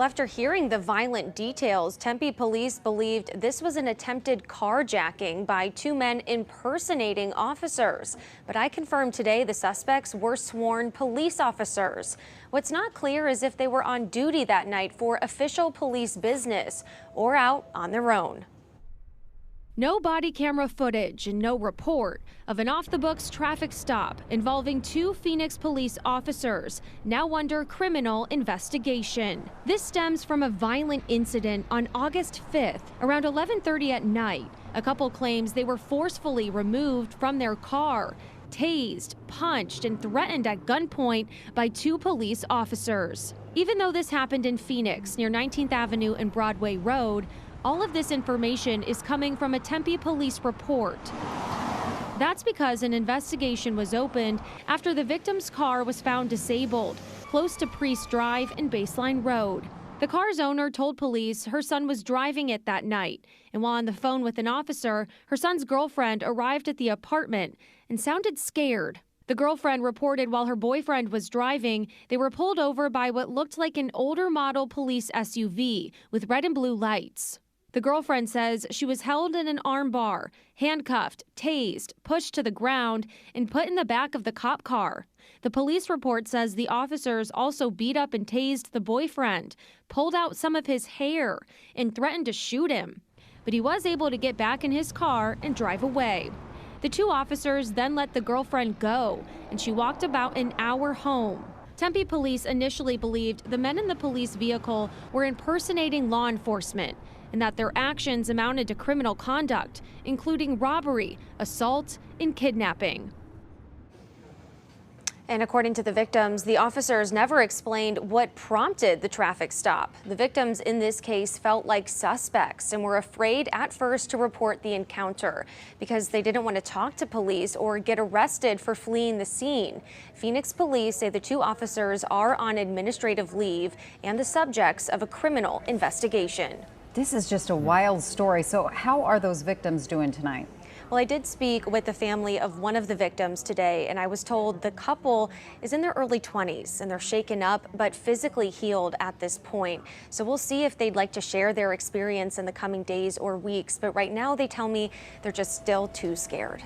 after hearing the violent details, Tempe police believed this was an attempted carjacking by two men impersonating officers. But I confirmed today the suspects were sworn police officers. What's not clear is if they were on duty that night for official police business or out on their own. No body camera footage and no report of an off-the-books traffic stop involving two Phoenix police officers now under criminal investigation. This stems from a violent incident on August 5th, around 11:30 at night. A couple claims they were forcefully removed from their car, tased, punched, and threatened at gunpoint by two police officers. Even though this happened in Phoenix near 19th Avenue and Broadway Road, all of this information is coming from a Tempe police report. That's because an investigation was opened after the victim's car was found disabled close to Priest Drive and Baseline Road. The car's owner told police her son was driving it that night, and while on the phone with an officer, her son's girlfriend arrived at the apartment and sounded scared. The girlfriend reported while her boyfriend was driving, they were pulled over by what looked like an older model police SUV with red and blue lights. The girlfriend says she was held in an arm bar, handcuffed, tased, pushed to the ground, and put in the back of the cop car. The police report says the officers also beat up and tased the boyfriend, pulled out some of his hair, and threatened to shoot him. But he was able to get back in his car and drive away. The two officers then let the girlfriend go, and she walked about an hour home. Tempe police initially believed the men in the police vehicle were impersonating law enforcement, and that their actions amounted to criminal conduct, including robbery, assault, and kidnapping. And according to the victims, the officers never explained what prompted the traffic stop. The victims in this case felt like suspects and were afraid at first to report the encounter because they didn't want to talk to police or get arrested for fleeing the scene. Phoenix police say the two officers are on administrative leave and the subjects of a criminal investigation. This is just a wild story. So how are those victims doing tonight? Well, I did speak with the family of one of the victims today, and I was told the couple is in their early 20s and they're shaken up but physically healed at this point. So we'll see if they'd like to share their experience in the coming days or weeks. But right now they tell me they're just still too scared.